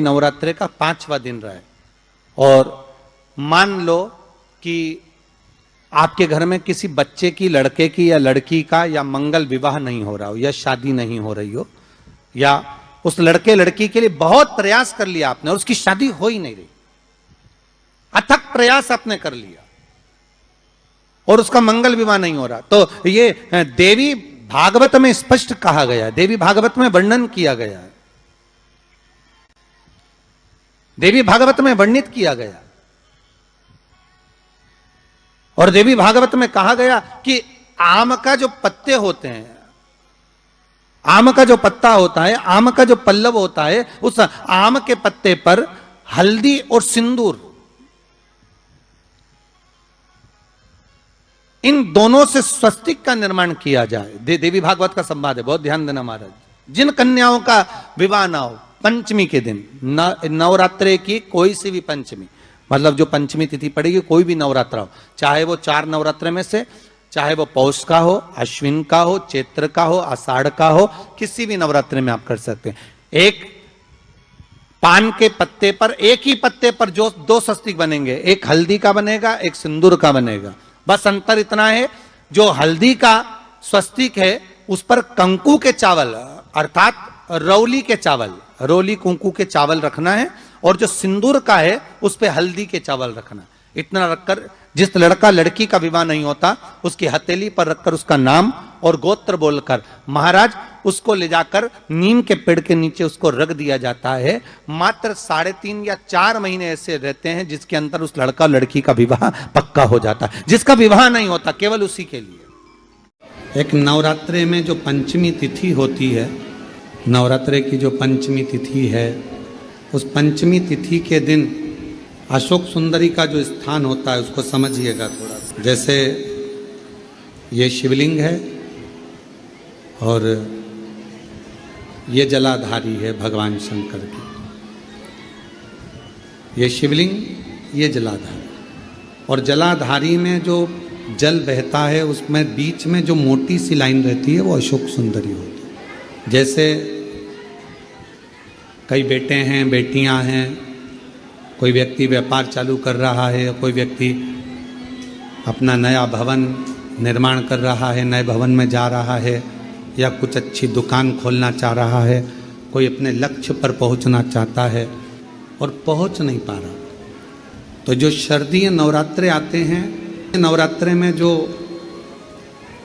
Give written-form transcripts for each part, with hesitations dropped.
शारदीय नवरात्रे का 5वां दिन रहा है, और मान लो कि आपके घर में किसी बच्चे की, लड़के की या लड़की का या मंगल विवाह नहीं हो रहा हो, या शादी नहीं हो रही हो, या उस लड़के लड़की के लिए बहुत प्रयास कर लिया आपने और उसकी शादी हो ही नहीं रही, अथक प्रयास आपने कर लिया और उसका मंगल विवाह नहीं हो रहा, तो ये देवी भागवत में स्पष्ट कहा गया है, देवी भागवत में वर्णन किया गया है, देवी भागवत में वर्णित किया गया, और देवी भागवत में कहा गया कि आम का जो पत्ते होते हैं, आम का जो पत्ता होता है, आम का जो पल्लव होता है, उस आम के पत्ते पर हल्दी और सिंदूर, इन दोनों से स्वस्तिक का निर्माण किया जाए। देवी भागवत का संवाद है, बहुत ध्यान देना महाराज। जिन कन्याओं का विवाह ना हो पंचमी के दिन, नवरात्रे की कोई सी भी पंचमी, मतलब जो पंचमी तिथि पड़ेगी, कोई भी नवरात्र हो, चाहे वो 4 नवरात्रे में से, चाहे वो पौष का हो, अश्विन का हो, चैत्र का हो, आषाढ़ का हो, किसी भी नवरात्रे में आप कर सकते हैं। एक पान के पत्ते पर, एक ही पत्ते पर जो 2 स्वस्तिक बनेंगे, एक हल्दी का बनेगा, एक सिंदूर का बनेगा। बस अंतर इतना है, जो हल्दी का स्वस्तिक है उस पर कंकु के चावल, अर्थात रौली के चावल, रोली कुंकू के चावल रखना है, और जो सिंदूर का है उस पे हल्दी के चावल रखना। इतना रखकर जिस लड़का लड़की का विवाह नहीं होता उसकी हथेली पर रखकर उसका नाम और गोत्र बोलकर महाराज उसको ले जाकर नीम के पेड़ के नीचे उसको रख दिया जाता है। मात्र 3.5 या 4 महीने ऐसे रहते हैं जिसके अंदर उस लड़का लड़की का विवाह पक्का हो जाता है। जिसका विवाह नहीं होता केवल उसी के लिए। एक नवरात्रे में जो पंचमी तिथि होती है, नवरात्रे की जो पंचमी तिथि है, उस पंचमी तिथि के दिन अशोक सुंदरी का जो स्थान होता है उसको समझिएगा थोड़ा सा। जैसे ये शिवलिंग है और ये जलाधारी है भगवान शंकर की, ये शिवलिंग, ये जलाधारी, और जलाधारी में जो जल बहता है उसमें बीच में जो मोटी सी लाइन रहती है वो अशोक सुंदरी होती है। जैसे कई बेटे हैं, बेटियां हैं, कोई व्यक्ति व्यापार चालू कर रहा है, कोई व्यक्ति अपना नया भवन निर्माण कर रहा है, नए भवन में जा रहा है, या कुछ अच्छी दुकान खोलना चाह रहा है, कोई अपने लक्ष्य पर पहुंचना चाहता है और पहुंच नहीं पा रहा, तो जो शारदीय नवरात्रे आते हैं, नवरात्रे में जो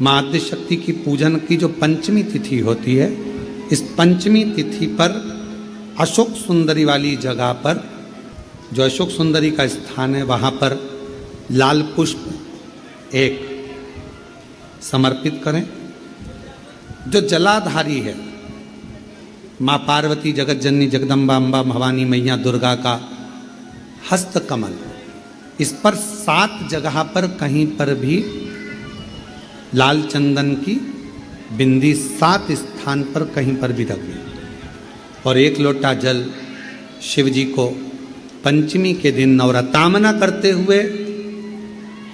मां आद्य शक्ति की पूजन की जो पंचमी तिथि होती है, इस पंचमी तिथि पर अशोक सुंदरी वाली जगह पर, जो अशोक सुंदरी का स्थान है, वहाँ पर लाल पुष्प एक समर्पित करें। जो जलाधारी है, माँ पार्वती, जगत जननी, जगदम्बा, अम्बा, भवानी, मैया दुर्गा का हस्त कमल, इस पर 7 जगह पर कहीं पर भी लाल चंदन की बिंदी 7 स्थान पर कहीं पर भी रख दें, और 1 लोटा जल शिव जी को पंचमी के दिन नवरातामना करते हुए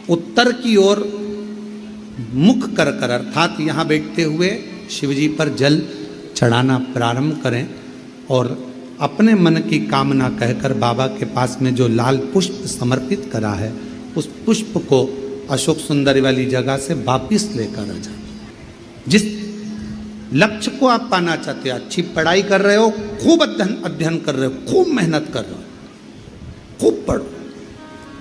उत्तर की ओर मुख कर कर, अर्थात यहाँ बैठते हुए शिव जी पर जल चढ़ाना प्रारंभ करें, और अपने मन की कामना कहकर बाबा के पास में जो लाल पुष्प समर्पित करा है उस पुष्प को अशोक सुंदरी वाली जगह से वापिस लेकर आ जाए। जिस लक्ष्य को आप पाना चाहते हो, अच्छी पढ़ाई कर रहे हो, खूब अध्ययन कर रहे हो, खूब मेहनत कर रहे हो, खूब पढ़ो,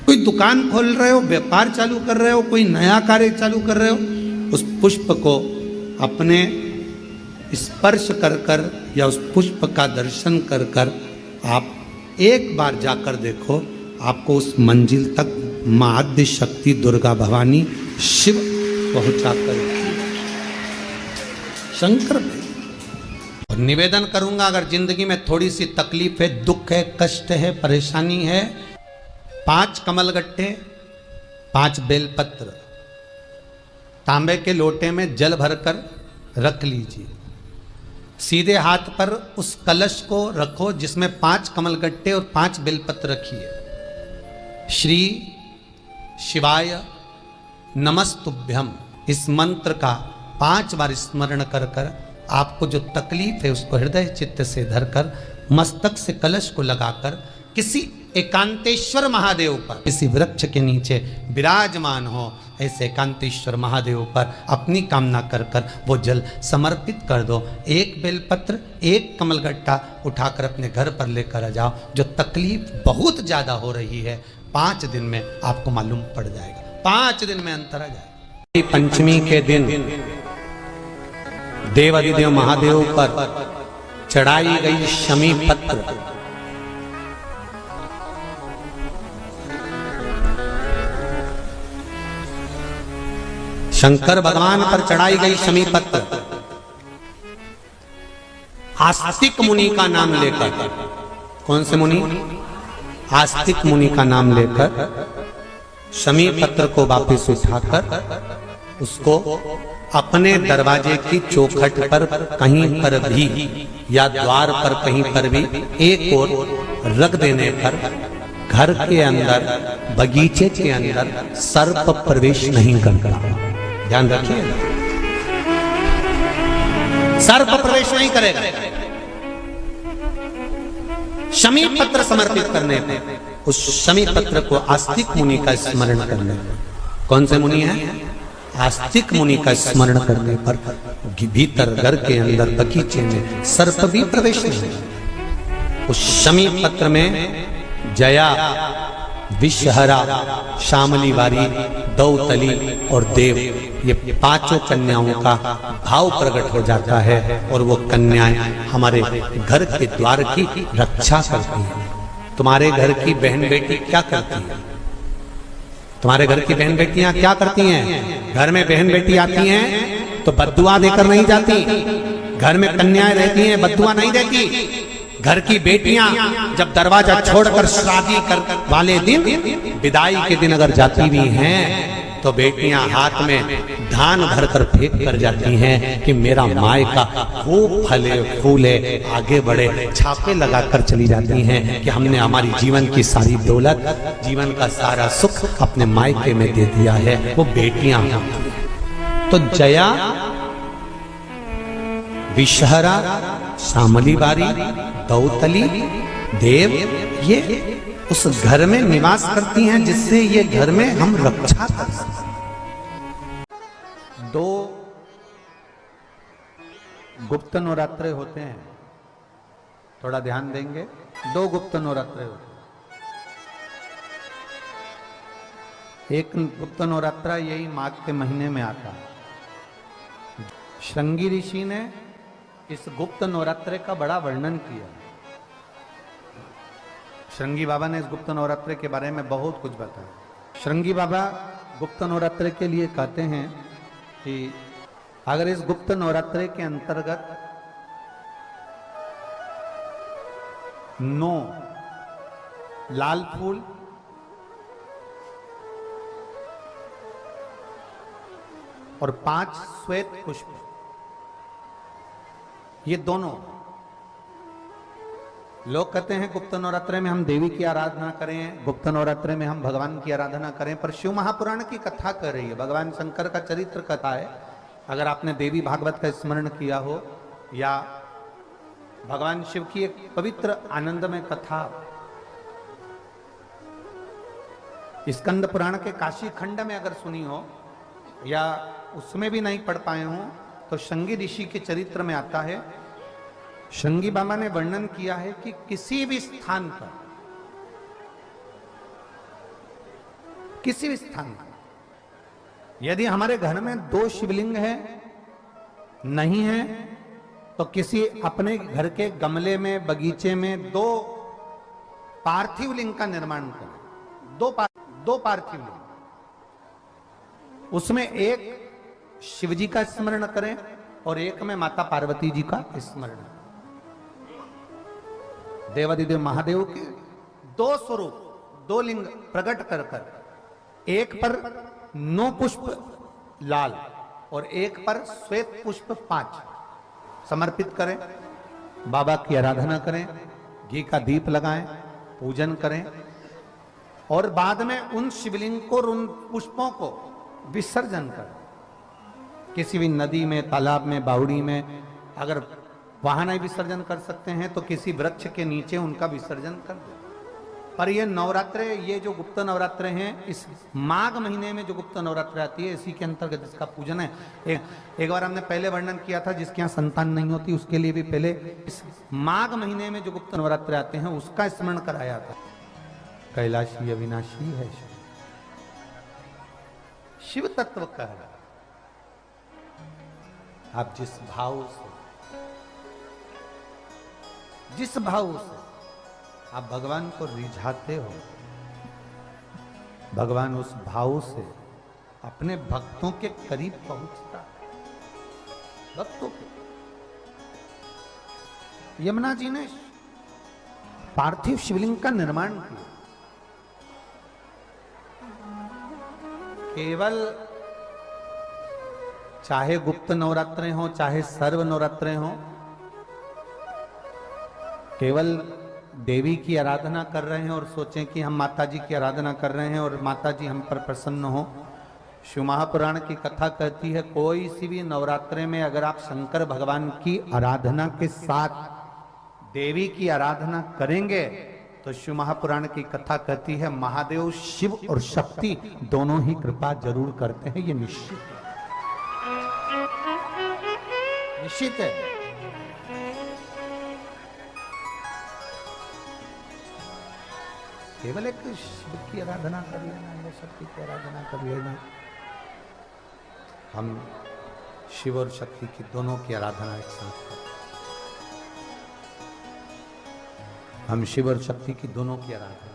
कोई दुकान खोल रहे हो, व्यापार चालू कर रहे हो, कोई नया कार्य चालू कर रहे हो, उस पुष्प को अपने स्पर्श कर कर या उस पुष्प का दर्शन कर कर आप एक बार जाकर देखो, आपको उस मंजिल तक मां आद्य शक्ति दुर्गा भवानी शिव पहुंचा कर शंकर। और निवेदन करूंगा, अगर जिंदगी में थोड़ी सी तकलीफ है, दुख है, कष्ट है, परेशानी है, 5 कमलगट्टे, 5 बेलपत्र तांबे के लोटे में जल भरकर रख लीजिए। सीधे हाथ पर उस कलश को रखो जिसमें 5 कमलगट्टे और 5 बेलपत्र रखिए। श्री शिवाय नमस्तुभ्यम, इस मंत्र का 5 बार स्मरण कर कर आपको जो तकलीफ है उसको हृदय चित्त से धरकर मस्तक से कलश को लगाकर किसी एकांतेश्वर महादेव पर, किसी वृक्ष के नीचे विराजमान हो, ऐसे एकांतेश्वर महादेव पर अपनी कामना कर कर वो जल समर्पित कर दो। एक बेलपत्र, एक कमलगट्टा उठाकर अपने घर पर लेकर आ जाओ। जो तकलीफ बहुत ज़्यादा हो रही है 5 दिन में आपको मालूम पड़ जाएगा, 5 दिन में अंतर आ जाएगा। पंचमी के दिन देवाधिदेव महादेव पर चढ़ाई गई शमी पत्र, शंकर भगवान पर चढ़ाई गई शमी पत्र आस्तिक मुनि का नाम लेकर, कौन से मुनि? आस्तिक मुनि का नाम लेकर शमी पत्र को वापस उठाकर उसको अपने दरवाजे की चौखट पर कहीं पर भी या द्वार पर कहीं पर भी एक ओर रख देने पर घर के अंदर, बगीचे के अंदर सर्प प्रवेश नहीं करता। ध्यान रखिए, सर्प प्रवेश नहीं करेगा। शमी पत्र समर्पित करने पर उस शमी पत्र को आस्तिक मुनि का स्मरण करने, कौन से मुनि है? आस्तिक मुनि का स्मरण करने पर भीतर घर के अंदर बगीचे में सर्प भी प्रवेश नहीं। उस शमी पत्र में जया, विषहरा, शामली वारी, दौतली और देव, ये 5 कन्याओं का भाव प्रकट हो जाता है और वो कन्याएं हमारे घर के द्वार की रक्षा करती हैं। तुम्हारे घर की बहन बेटी क्या करती है? तुम्हारे घर की बहन बेटियां क्या करती हैं? घर में बहन बेटी आती हैं तो बद्दुआ देकर नहीं जाती। घर में कन्याएं रहती हैं, बद्दुआ नहीं देती। घर की बेटियां जब दरवाजा छोड़कर शादी कर वाले दिन, विदाई के दिन अगर जाती भी हैं तो बेटियां हाथ में धान भरकर फेंक कर जाती हैं कि मेरा मायका खूब फले फूले आगे बढ़े। छापे लगाकर चली जाती हैं कि हमने हमारी जीवन की सारी दौलत, जीवन का सारा सुख अपने मायके में दे दिया है। वो बेटियां तो जया, विषहरा, शामली बारी, दौतली, देव, ये उस घर में निवास करती हैं जिससे ये घर में हम रक्षा कर सकते। 2 गुप्त नवरात्रे होते हैं, थोड़ा ध्यान देंगे। 2 गुप्त नवरात्रे होते हैं। एक गुप्त नवरात्रा यही माघ के महीने में आता है। श्रृंगी ऋषि ने इस गुप्त नवरात्रे का बड़ा वर्णन किया। श्रृंगी बाबा ने इस गुप्त नवरात्रे के बारे में बहुत कुछ बताया। श्रृंगी बाबा गुप्त नवरात्रे के लिए कहते हैं कि अगर इस गुप्त नवरात्रे के अंतर्गत 9 लाल फूल, और 5 श्वेत पुष्प, ये दोनों, लोग कहते हैं गुप्त नवरात्रे में हम देवी की आराधना करें, गुप्त नवरात्रे में हम भगवान की आराधना करें, पर शिव महापुराण की कथा कर रही है, भगवान शंकर का चरित्र कथा है। अगर आपने देवी भागवत का स्मरण किया हो या भगवान शिव की एक पवित्र आनंदमय कथा स्कंद पुराण के काशी खंड में अगर सुनी हो या उसमें भी नहीं पढ़ पाए हो तो श्रृंगी ऋषि के चरित्र में आता है। श्रृंगी बाबा ने वर्णन किया है कि किसी भी स्थान पर, किसी भी स्थान पर यदि हमारे घर में 2 शिवलिंग है, नहीं है, तो किसी अपने घर के गमले में, बगीचे में 2 पार्थिव लिंग का निर्माण करें। 2 पार्थिव लिंग, उसमें एक शिव जी का स्मरण करें और एक में माता पार्वती जी का स्मरण। देवाधिदेव महादेव के 2 स्वरूप, 2 लिंग प्रकट कर कर, एक पर 9 पुष्प लाल और एक पर श्वेत पुष्प 5 समर्पित करें। बाबा की आराधना करें, घी का दीप लगाएं, पूजन करें और बाद में उन शिवलिंग को, उन पुष्पों को विसर्जन करें। किसी भी नदी में, तालाब में, बावड़ी में अगर वहां नहीं विसर्जन कर सकते हैं तो किसी वृक्ष के नीचे उनका विसर्जन कर दो। पर ये नवरात्रे, ये जो गुप्त नवरात्रे हैं, इस माघ महीने में जो गुप्त नवरात्रे आती है, इसी के अंतर्गत इसका पूजन है। एक बार हमने पहले वर्णन किया था, जिसके यहाँ संतान नहीं होती उसके लिए भी पहले इस माघ महीने में जो गुप्त नवरात्रे आते हैं उसका स्मरण कराया था। कैलाशी अविनाशी है शिव तत्व का है। आप जिस भाव से आप भगवान को रिझाते हो, भगवान उस भाव से अपने भक्तों के करीब पहुंचता है। भक्तों के यमुना जी ने पार्थिव शिवलिंग का निर्माण किया। केवल चाहे गुप्त नवरात्रे हो चाहे सर्व नवरात्रे हो, केवल देवी की आराधना कर रहे हैं और सोचें कि हम माता जी की आराधना कर रहे हैं और माता जी हम पर प्रसन्न हो। शिव महापुराण की कथा कहती है, कोई सी भी नवरात्रे में अगर आप शंकर भगवान की आराधना के साथ देवी की आराधना करेंगे तो शिव महापुराण की कथा कहती है महादेव शिव और शक्ति दोनों ही कृपा जरूर करते हैं। ये निश्चित है, निश्चित है। केवल एक शिव की आराधना कर लेना या शक्ति की आराधना कर लेना, हम शिव और शक्ति की दोनों की आराधना एक साथ करें। हम शिव और शक्ति की दोनों की आराधना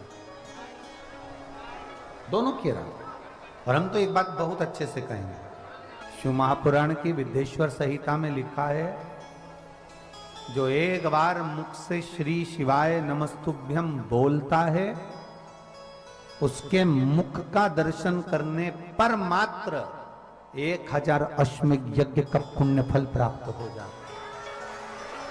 और हम तो एक बात बहुत अच्छे से कहेंगे, शिव महापुराण की विद्येश्वर संहिता में लिखा है, जो एक बार मुख से श्री शिवाय नमस्तुभ्यम बोलता है उसके मुख का दर्शन करने पर मात्र 1000 अश्वमेध यज्ञ का पुण्य फल प्राप्त हो जाता।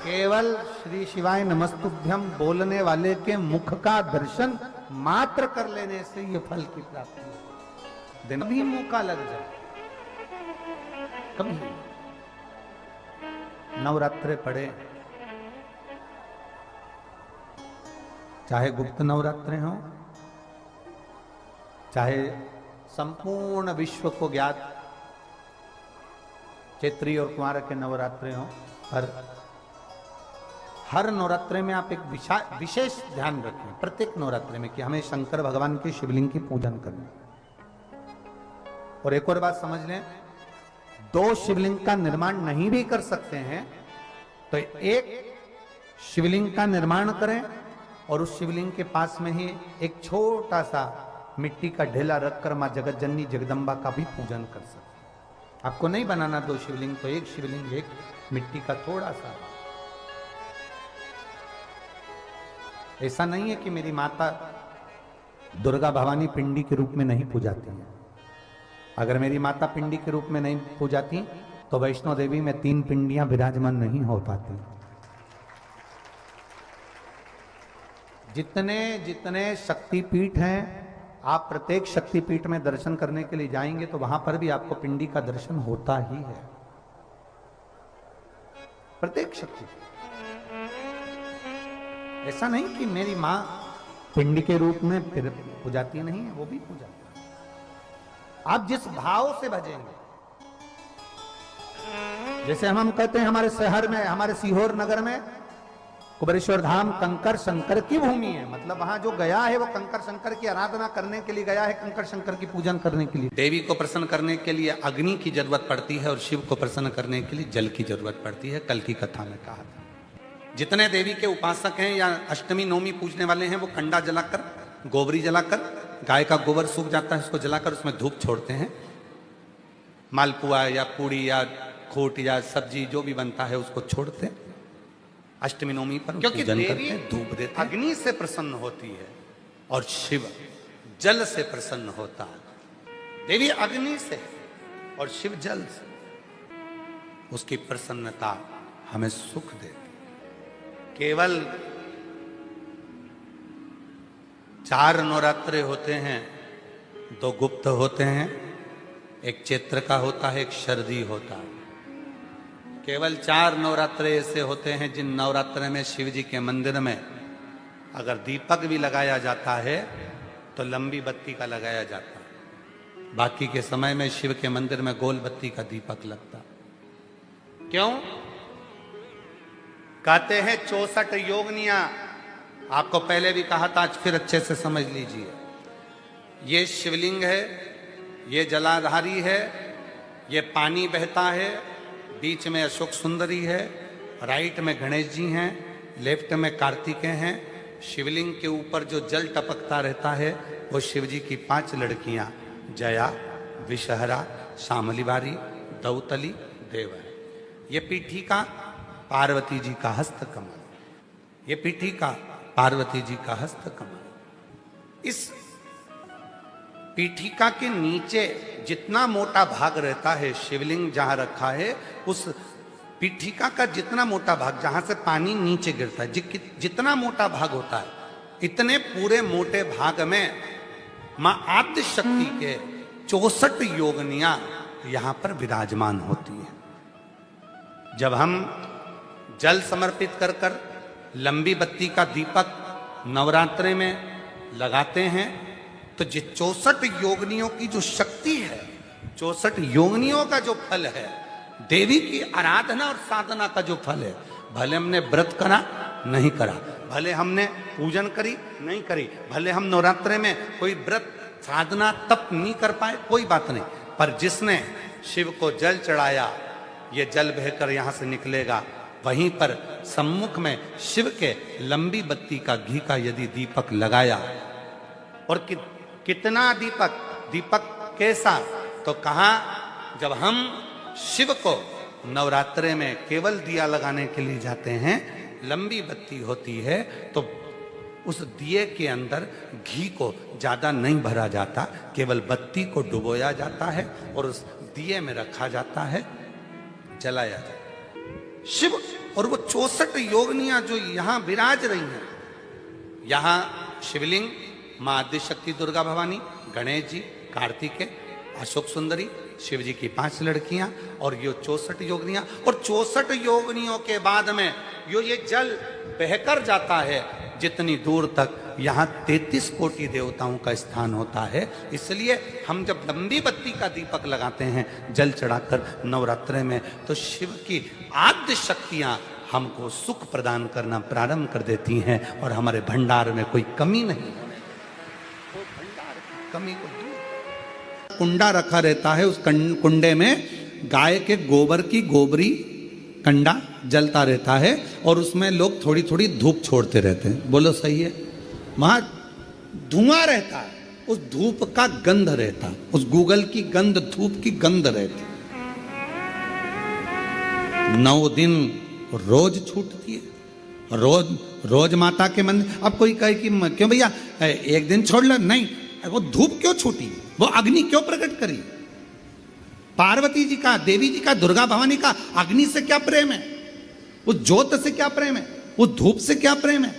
केवल श्री शिवाय नमस्तुभ्यम बोलने वाले के मुख का दर्शन मात्र कर लेने से ये फल की प्राप्ति हो। दिन भी मुंह का लग जाए, कभी नवरात्रे पड़े, चाहे गुप्त नवरात्रे हो चाहे संपूर्ण विश्व को ज्ञात चैत्री और कुमार के नवरात्रे हो, हर नवरात्रे में आप एक विशेष ध्यान रखें प्रत्येक नवरात्रे में कि हमें शंकर भगवान के शिवलिंग की पूजन करना। और एक और बात समझ लें, 2 शिवलिंग का निर्माण नहीं भी कर सकते हैं तो एक शिवलिंग का निर्माण करें और उस शिवलिंग के पास में ही एक छोटा सा मिट्टी का ढेला रखकर मां जगत जननी जगदम्बा का भी पूजन कर सकते। आपको नहीं बनाना 2 शिवलिंग, तो एक शिवलिंग एक मिट्टी का थोड़ा सा। ऐसा नहीं है कि मेरी माता दुर्गा भवानी पिंडी के रूप में नहीं पूजाती है। अगर मेरी माता पिंडी के रूप में नहीं पूजाती तो वैष्णो देवी में 3 पिंडियां विराजमान नहीं हो पाती। जितने जितने शक्तिपीठ हैं, आप प्रत्येक शक्तिपीठ में दर्शन करने के लिए जाएंगे तो वहां पर भी आपको पिंडी का दर्शन होता ही है। प्रत्येक शक्ति, ऐसा नहीं कि मेरी मां पिंडी के रूप में पूजाती नहीं है, वो भी पूजाती है। आप जिस भाव से भजेंगे, जैसे हम कहते हैं हमारे शहर में, हमारे सीहोर नगर में कुबेरेश्वर धाम कंकर शंकर की भूमि है, मतलब वहां जो गया है वो कंकर शंकर की आराधना करने के लिए गया है, कंकर शंकर की पूजन करने के लिए। देवी को प्रसन्न करने के लिए अग्नि की जरूरत पड़ती है और शिव को प्रसन्न करने के लिए जल की जरूरत पड़ती है। कल की कथा में कहा था, जितने देवी के उपासक हैं या अष्टमी नवमी पूजने वाले हैं वो कंडा जलाकर, गोबरी जलाकर, गाय का गोबर सूख जाता है उसको जलाकर उसमें धूप छोड़ते हैं। मालपुआ या पूड़ी या खोट या सब्जी जो भी बनता है उसको छोड़ते हैं अष्टमी नवमी पर, क्योंकि देवी धूप देते, अग्नि से प्रसन्न होती है और शिव जल से प्रसन्न होता है। देवी अग्नि से और शिव जल से, उसकी प्रसन्नता हमें सुख देती। केवल 4 नवरात्रे होते हैं, 2 गुप्त होते हैं, एक चैत्र का होता है, एक शरदी होता है। केवल 4 नवरात्रे ऐसे होते हैं जिन नवरात्रे में शिव जी के मंदिर में अगर दीपक भी लगाया जाता है तो लंबी बत्ती का लगाया जाता है। बाकी के समय में शिव के मंदिर में गोल बत्ती का दीपक लगता। क्यों? कहते हैं 64 योगनियां। आपको पहले भी कहा था, आज फिर अच्छे से समझ लीजिए। ये शिवलिंग है, ये जलाधारी है, ये पानी बहता है, बीच में अशोक सुंदरी है, राइट में गणेश जी हैं, लेफ्ट में कार्तिकेय हैं। शिवलिंग के ऊपर जो जल टपकता रहता है वो शिव जी की 5 लड़कियां जया, विषहरा, शामली बारी, दौतली, देव है। ये पीठिका पार्वती जी का हस्त कमल, ये पीठिका पार्वती जी का हस्त कमल। इस पीठिका के नीचे जितना मोटा भाग रहता है, शिवलिंग जहां रखा है उस पीठिका का जितना मोटा भाग, जहां से पानी नीचे गिरता है, जितना मोटा भाग होता है, इतने पूरे मोटे भाग में मां आद्य शक्ति के 64 योगनियां यहां पर विराजमान होती है। जब हम जल समर्पित कर कर लंबी बत्ती का दीपक नवरात्रे में लगाते हैं तो जो 64 योगनियों की जो शक्ति है, 64 योगनियों का जो फल है, देवी की आराधना और साधना का जो फल है, भले हमने व्रत करा नहीं करा, भले हमने पूजन करी नहीं करी, भले हम नवरात्रे में कोई व्रत साधना तप नहीं कर पाए, कोई बात नहीं, पर जिसने शिव को जल चढ़ाया, ये जल बहकर यहां से निकलेगा। वहीं पर सम्मुख में शिव के लंबी बत्ती का घी का यदि दीपक लगाया, और कितना दीपक, दीपक कैसा, तो कहा जब हम शिव को नवरात्रे में केवल दिया लगाने के लिए जाते हैं, लंबी बत्ती होती है तो उस दिए के अंदर घी को ज्यादा नहीं भरा जाता, केवल बत्ती को डुबोया जाता है और उस दिए में रखा जाता है, जलाया जाता है। शिव और वो 64 योगनियां जो यहां विराज रही हैं, यहां शिवलिंग, मां आदिशक्ति दुर्गा भवानी, गणेश जी, कार्तिकेय, अशोक सुंदरी, शिव जी की 5 लड़कियां और ये 64 योगनियां। और 64 योगनियों के बाद में ये जल बहकर जाता है जितनी दूर तक, यहाँ 33 कोटि देवताओं का स्थान होता है। इसलिए हम जब लंबी बत्ती का दीपक लगाते हैं जल चढ़ाकर नवरात्रे में, तो शिव की आद्य शक्तियां हमको सुख प्रदान करना प्रारंभ कर देती हैं और हमारे भंडार में कोई कमी नहीं है। तो भंडार की कमी को कुंडा रखा रहता है, उस कुंडे में गाय के गोबर की गोबरी कंडा जलता रहता है और उसमें लोग थोड़ी थोड़ी धूप छोड़ते रहते हैं। बोलो सही है? वहां धुआं रहता है, उस धूप का गंध रहता, उस गूगल की गंध, धूप की गंध रहती। 9 दिन रोज छूटती है, रोज माता के मंदिर। अब कोई कहे कि क्यों भैया एक दिन छोड़ लो, नहीं, वो धूप क्यों छूटी, वो अग्नि क्यों प्रकट करी? पार्वती जी का, देवी जी का, दुर्गा भवानी का अग्नि से क्या प्रेम है, उस ज्योत से क्या प्रेम है, उस धूप से क्या प्रेम है?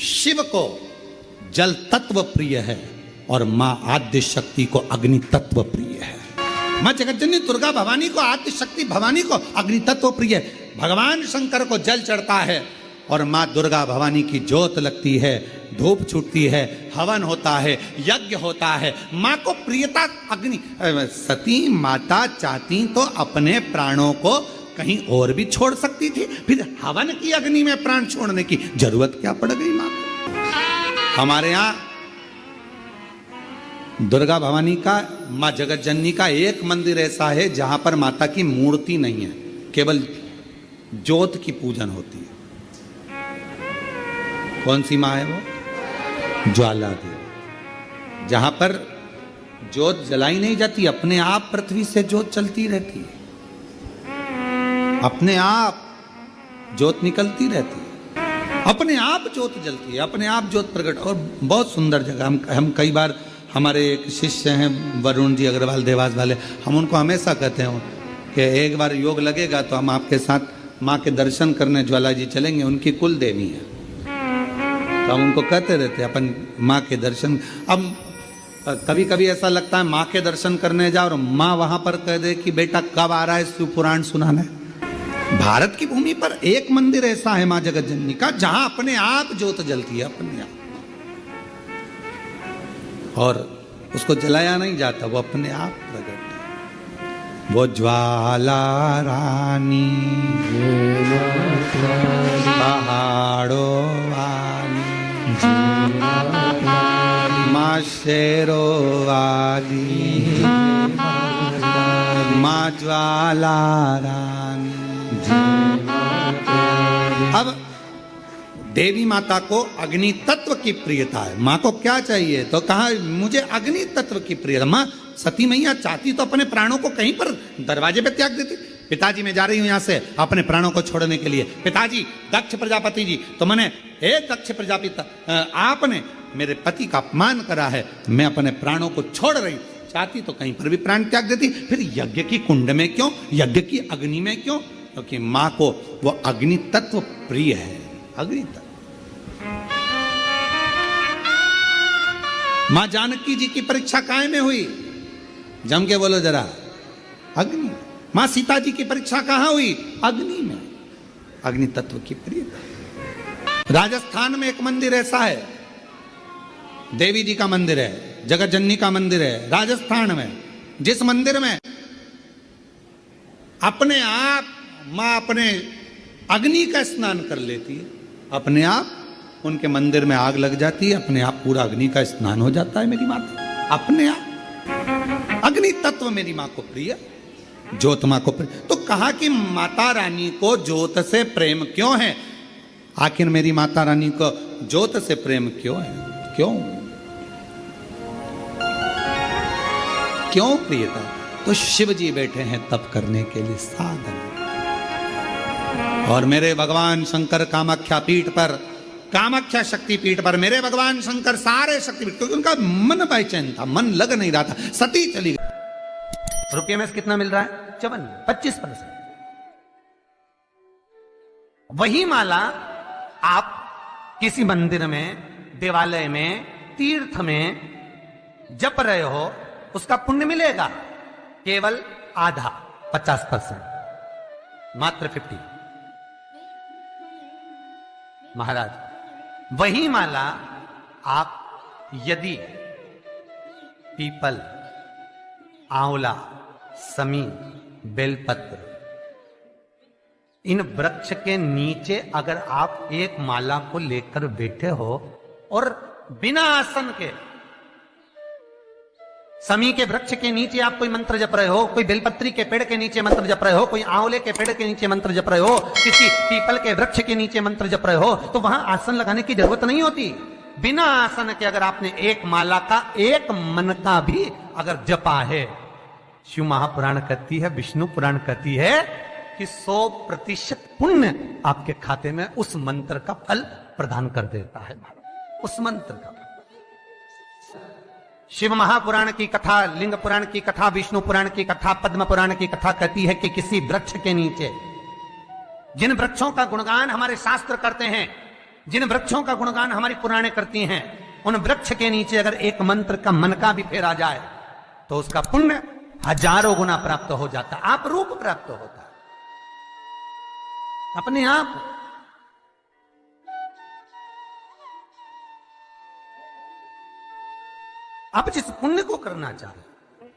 शिव को जल तत्व प्रिय है और मां आद्य शक्ति को अग्नि तत्व प्रिय है। मां जगतजननी दुर्गा भवानी को, आद्य शक्ति भवानी को अग्नि तत्व प्रिय है। भगवान शंकर को जल चढ़ता है और मां दुर्गा भवानी की ज्योत लगती है, धूप छूटती है, हवन होता है, यज्ञ होता है। मां को प्रियता अग्नि। सती माता चाहती तो अपने प्राणों को कहीं और भी छोड़ सकती थी, फिर हवन की अग्नि में प्राण छोड़ने की जरूरत क्या पड़ गई मां को? हमारे यहां दुर्गा भवानी का, मां जगत जननी का एक मंदिर ऐसा है जहां पर माता की मूर्ति नहीं है, केवल ज्योत की पूजन होती है। कौन सी मां है वो? ज्वाला देवी। जहां पर ज्योत जलाई नहीं जाती, अपने आप पृथ्वी से ज्योत चलती रहती है, अपने आप ज्योत निकलती रहती है, अपने आप ज्योत जलती है, अपने आप ज्योत प्रकट। और बहुत सुंदर जगह। हम कई बार, हमारे एक शिष्य हैं वरुण जी अग्रवाल देवास वाले, हम उनको हमेशा कहते हैं कि एक बार योग लगेगा तो हम आपके साथ माँ के दर्शन करने ज्वाला जी चलेंगे, उनकी कुल देवी है। तो हम उनको कहते रहते अपन माँ के दर्शन। अब कभी कभी ऐसा लगता है माँ के दर्शन करने जाओ और माँ वहां पर कह दे कि बेटा कब आ रहा है शिव पुराण सुनाने, भारत की भूमि पर एक मंदिर ऐसा है मां जगत जननी का जहां अपने आप ज्योत जलती है, अपने आप, और उसको जलाया नहीं जाता, वो अपने आप प्रकट है। वो ज्वाला रानी पहाड़ों वाली माँ शेरो वाली माँ ज्वाला रानी। अब देवी माता को अग्नि तत्व की प्रियता है। माँ को क्या चाहिए? तो कहा मुझे अग्नि तत्व की प्रियता। माँ सती मैया चाहती तो अपने प्राणों को कहीं पर दरवाजे पे त्याग देती। पिताजी मैं जा रही हूं यहां से अपने प्राणों को छोड़ने के लिए। पिताजी दक्ष प्रजापति जी, तो मैंने हे दक्ष प्रजापति, आपने मेरे पति का अपमान करा है, मैं अपने प्राणों को छोड़ रही। चाहती तो कहीं पर भी प्राण त्याग देती। फिर यज्ञ की कुंड में क्यों, यज्ञ की अग्नि में क्यों? क्योंकि माँ को वो अग्नि तत्व प्रिय है। अग्नि तत्व। मां जानकी जी की परीक्षा काय में हुई? जम के बोलो जरा। अग्नि। मां सीता जी की परीक्षा कहां हुई? अग्नि में। अग्नि तत्व की प्रियता। राजस्थान में एक मंदिर ऐसा है, देवी जी का मंदिर है, जगत जननी का मंदिर है राजस्थान में, जिस मंदिर में अपने आप मां अपने अग्नि का स्नान कर लेती है। अपने आप उनके मंदिर में आग लग जाती है, अपने आप पूरा अग्नि का स्नान हो जाता है मेरी माता। अपने आप अग्नि तत्व मेरी मां को प्रिय, ज्योत मां को प्रिय। तो कहा कि माता रानी को ज्योत से प्रेम क्यों है? आखिर मेरी माता रानी को ज्योत से प्रेम क्यों है? क्यों क्यों प्रियता? तो शिव जी बैठे हैं तप करने के लिए साधन। और मेरे भगवान शंकर कामाख्या पीठ पर, कामाख्या शक्ति पीठ पर मेरे भगवान शंकर सारे शक्तिपीठ, क्योंकि उनका मन बेचैन था, मन लग नहीं रहा था, सती चली गई। रुपये में कितना मिल रहा है? 55%। वही माला आप किसी मंदिर में, देवालय में, तीर्थ में जप रहे हो, उसका पुण्य मिलेगा केवल आधा, 50%, मात्र 50। महाराज वही माला आप यदि पीपल, आंवला, समी, बेलपत्र, इन वृक्ष के नीचे अगर आप एक माला को लेकर बैठे हो और बिना आसन के, समी के वृक्ष के नीचे आप कोई मंत्र जप रहे हो, कोई बेलपत्री के पेड़ के नीचे मंत्र जप रहे हो, कोई आंवले के पेड़ के नीचे मंत्र जप रहे हो, किसी पीपल के वृक्ष के नीचे मंत्र जप रहे हो, तो वहां आसन लगाने की जरूरत नहीं होती। बिना आसन के अगर आपने एक माला का, एक मन का भी अगर जपा है, शिव महापुराण कहती है, विष्णु पुराण कहती है कि 100% पुण्य आपके खाते में उस मंत्र का फल प्रदान कर देता है। उस मंत्र का शिव महापुराण की कथा, लिंग पुराण की कथा, विष्णु पुराण की कथा, पद्म पुराण की कथा कहती है कि किसी वृक्ष के नीचे, जिन वृक्षों का गुणगान हमारे शास्त्र करते हैं, जिन वृक्षों का गुणगान हमारी पुराणे करती हैं, उन वृक्ष के नीचे अगर एक मंत्र का मन का भी फेरा जाए तो उसका पुण्य हजारों गुना प्राप्त हो जाता, आप रूप प्राप्त होता अपने आप। आप जिस पुण्य को करना चाहे,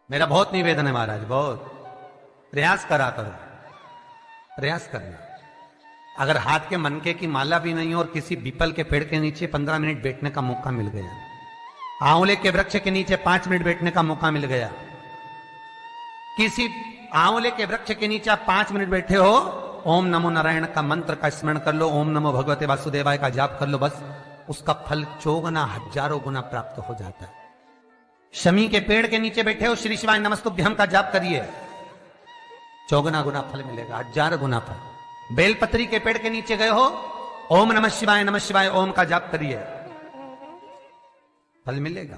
मेरा बहुत निवेदन है महाराज, बहुत प्रयास करा करो, प्रयास करना। अगर हाथ के मनके की माला भी नहीं हो और किसी पीपल के पेड़ के नीचे 15 मिनट बैठने का मौका मिल गया, आंवले के वृक्ष के नीचे 5 मिनट बैठने का मौका मिल गया, किसी आंवले के वृक्ष के नीचे आप 5 मिनट बैठे हो, ओम नमो नारायण का मंत्र का स्मरण कर लो, ओम नमो भगवते वासुदेवाय का जाप कर लो, बस उसका फल 4 गुना, हजारों गुना प्राप्त हो जाता है। शमी के पेड़ के नीचे बैठे हो, श्री शिवाय नमस्तुभ्यम का जाप करिए, 4 गुना फल मिलेगा, 1000 गुना फल। बेलपत्री के पेड़ के नीचे गए हो, ओम नमः शिवाय ओम का जाप करिए, फल मिलेगा।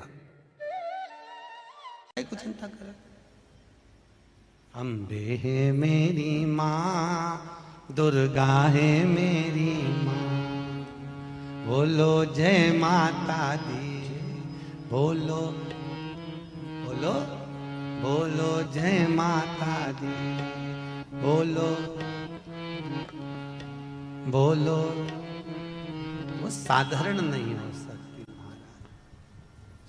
कुछ चिंता कर। अम्बे है मेरी माँ, दुर्गा है मेरी माँ, बोलो जय माता दी, बोलो बोलो बोलो जय माता दी, बोलो बोलो, वो साधारण नहीं हो सकती महाराज,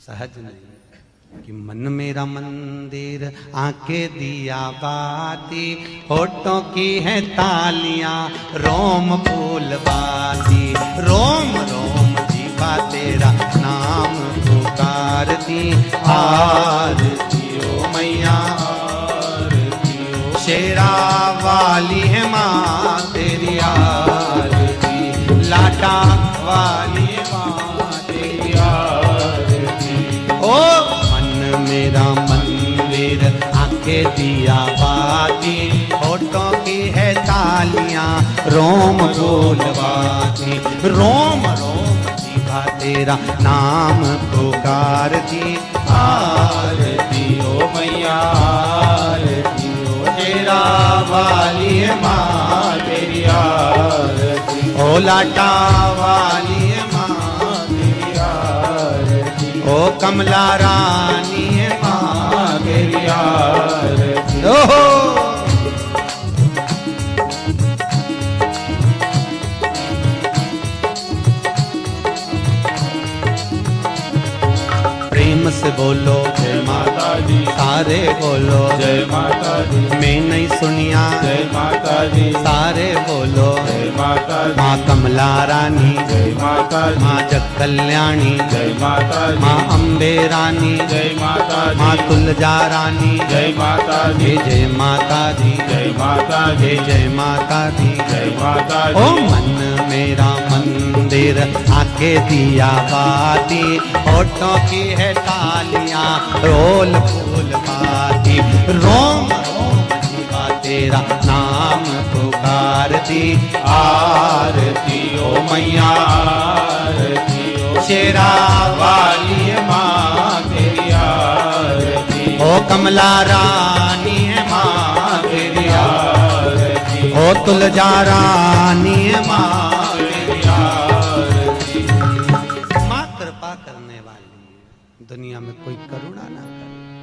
सहज नहीं। कि मन मेरा मंदिर, आंखें दिया बाती, होठों की है तालियां, रोम फूल बाती, रोम रोम जीवा तेरा नाम पुकारती। आरती ओ मैया आरती ओ, शेरा वाली है माँ तेरी आरती, लाटा वाली है माँ तेरी आरती। ओ मेरा मंदिर, आंखें दिया बाती, होठों की है तालियां, रोम फूलवाती, रोम रोम जीवा तेरा नाम पुकारती। आरती ओ मैया आरती ओ, तेरा वाली है माँ तेरी आरती, ओ लाटा वाली है माँ तेरी आरती, ओ कमला रानी है माँ तेरी आरती। ओहो प्रेम से बोलो जय माता दी, सारे बोलो जय माता दी, मैं नहीं सुनिया जय माता दी, सारे बोलो जय माता दी। माँ कमला रानी जय माता दी, माँ जग कल्याणी जय माता दी, माँ अम्बे रानी जय माता दी, माँ तुलजा रानी जय माता दी, जय माता दी जय माता दी, जय माता दी जय माता दी। ओ मन मेरा मंदिर, आंखें दिया बाती, होठों की है तालियां, रोल फूल बाती, रोम रोम जीवा तेरा नाम पुकारती। आरती ओ मैया आरती ओ, शेरा वाली माँ तेरी आरती, ओ कमला रानी है माँ तेरी आरती, ओ तुलजा रानी है माँ तेरी आरती। माँ कृपा करने वाली, दुनिया में कोई करुणा ना करे।